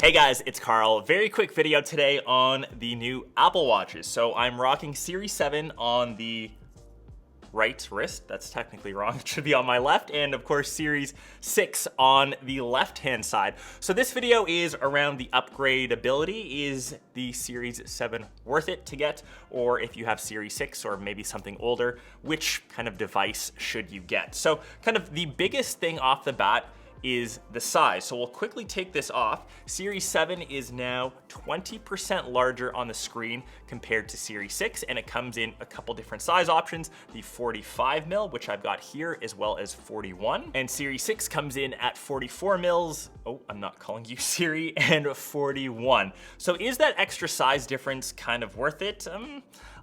Hey guys, it's Karl. Very quick video today on the new Apple Watches. So I'm rocking Series 7 on the right wrist. That's technically wrong. It should be on my left. And of course, Series 6 on the left-hand side. So this video is around the upgradability. Is the Series 7 worth it to get? Or if you have Series 6 or maybe something older, which kind of device should you get? So kind of the biggest thing off the bat is the size. So we'll quickly take this off. Series 7 is now 20% larger on the screen compared to Series 6, and it comes in a couple different size options, the 45 mil, which I've got here, as well as 41. And Series 6 comes in at 44 mils. Oh, I'm not calling you Siri, and 41. So is that extra size difference kind of worth it?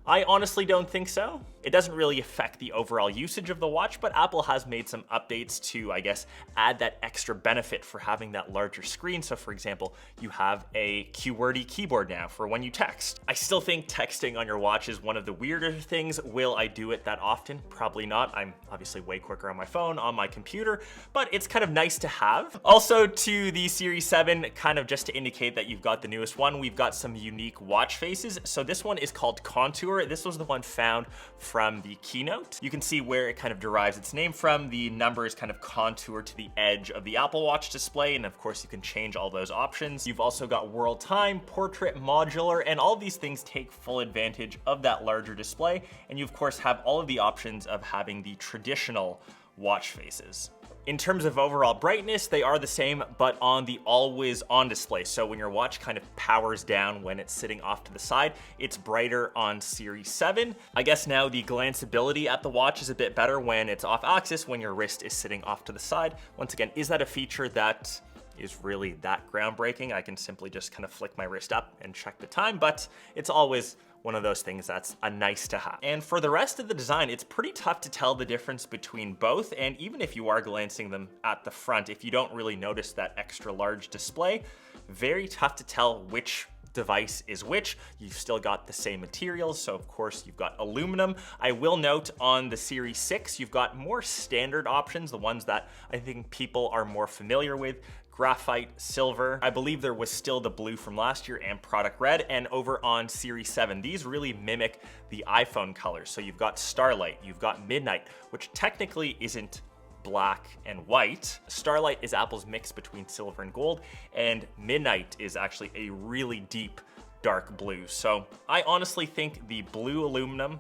I honestly don't think so. It doesn't really affect the overall usage of the watch, but Apple has made some updates to, I guess, add that extra benefit for having that larger screen. So for example, you have a QWERTY keyboard now for when you text. I still think texting on your watch is one of the weirder things. Will I do it that often? Probably not. I'm obviously way quicker on my phone, on my computer, but it's kind of nice to have. Also to the Series 7, kind of just to indicate that you've got the newest one, we've got some unique watch faces. So this one is called Contour. This was the one found from the keynote. You can see where it kind of derives its name from. The numbers kind of contour to the edge of the Apple Watch display, and of course you can change all those options. You've also got world time, portrait, modular, and all of these things take full advantage of that larger display. And you of course have all of the options of having the traditional watch faces. In terms of overall brightness, they are the same, but on the always on display. So when your watch kind of powers down when it's sitting off to the side, it's brighter on Series 7. I guess now the glanceability at the watch is a bit better when it's off axis, when your wrist is sitting off to the side. Once again, is that a feature that is really that groundbreaking? I can simply just kind of flick my wrist up and check the time, but it's always one of those things that's a nice to have. And for the rest of the design, it's pretty tough to tell the difference between both. And even if you are glancing them at the front, if you don't really notice that extra large display, very tough to tell which device is which. You've still got the same materials, so of course you've got aluminum. I will note on the Series 6, you've got more standard options, the ones that I think people are more familiar with. Graphite, silver. I believe there was still the blue from last year and product red. And over on Series 7, these really mimic the iPhone colors. So you've got Starlight, you've got Midnight, which technically isn't black and white. Starlight is Apple's mix between silver and gold, and Midnight is actually a really deep dark blue. So I honestly think the blue aluminum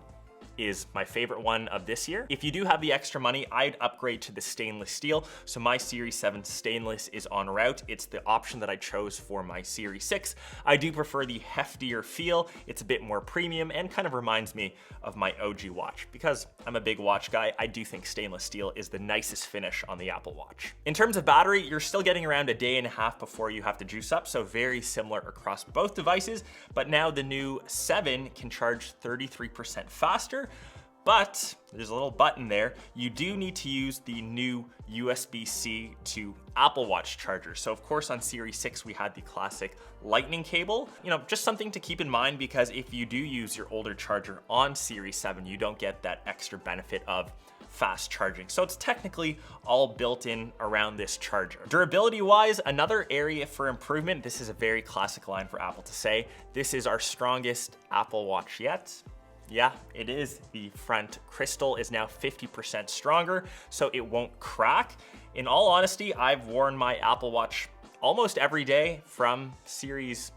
is my favorite one of this year. If you do have the extra money, I'd upgrade to the stainless steel. So my Series 7 stainless is en route. It's the option that I chose for my Series 6. I do prefer the heftier feel. It's a bit more premium and kind of reminds me of my OG watch. Because I'm a big watch guy, I do think stainless steel is the nicest finish on the Apple Watch. In terms of battery, you're still getting around a day and a half before you have to juice up, so very similar across both devices. But now the new 7 can charge 33% faster. But there's a little button there. You do need to use the new USB-C to Apple Watch charger. So of course on Series 6, we had the classic lightning cable. You know, just something to keep in mind, because if you do use your older charger on Series 7, you don't get that extra benefit of fast charging. So it's technically all built in around this charger. Durability wise, another area for improvement. This is a very classic line for Apple to say. This is our strongest Apple Watch yet. Yeah, it is. The front crystal is now 50% stronger, so it won't crack. In all honesty, I've worn my Apple Watch almost every day from Series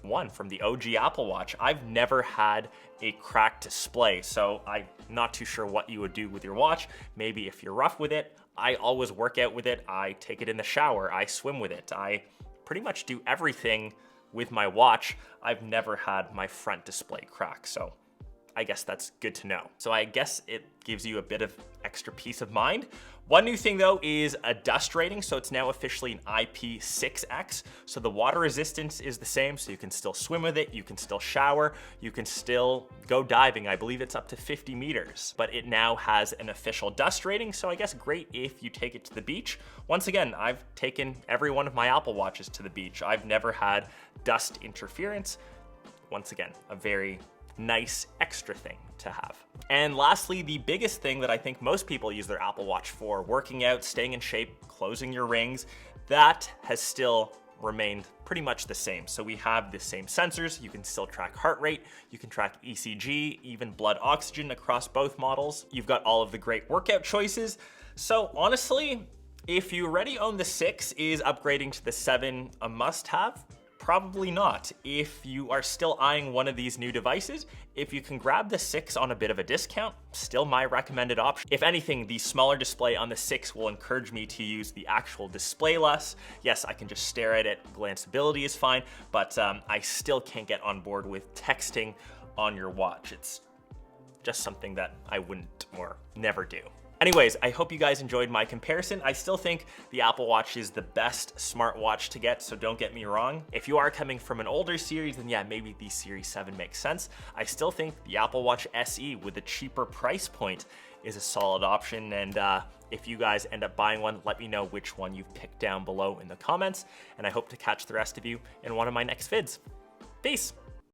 1, from the OG Apple Watch. I've never had a cracked display, so I'm not too sure what you would do with your watch. Maybe if you're rough with it. I always work out with it. I take it in the shower. I swim with it. I pretty much do everything with my watch. I've never had my front display crack, so I guess that's good to know. So I guess it gives you a bit of extra peace of mind. One new thing though is a dust rating. So it's now officially an IP6X. So the water resistance is the same. So you can still swim with it. You can still shower. You can still go diving. I believe it's up to 50 meters, but it now has an official dust rating. So I guess great if you take it to the beach. Once again, I've taken every one of my Apple Watches to the beach. I've never had dust interference. Once again, a very nice extra thing to have. And lastly, the biggest thing that I think most people use their Apple Watch for, working out, staying in shape, closing your rings, that has still remained pretty much the same. So we have the same sensors. You can still track heart rate. You can track ECG, even blood oxygen across both models. You've got all of the great workout choices. So honestly, if you already own the 6, is upgrading to the 7 a must-have? Probably not. If you are still eyeing one of these new devices, if you can grab the 6 on a bit of a discount, still my recommended option. If anything, the smaller display on the 6 will encourage me to use the actual display less. Yes, I can just stare at it, glanceability is fine, but I still can't get on board with texting on your watch. It's just something that I wouldn't or never do. Anyways, I hope you guys enjoyed my comparison. I still think the Apple Watch is the best smartwatch to get, so don't get me wrong. If you are coming from an older series, then yeah, maybe the Series 7 makes sense. I still think the Apple Watch SE with a cheaper price point is a solid option, and if you guys end up buying one, let me know which one you've picked down below in the comments, and I hope to catch the rest of you in one of my next vids. Peace!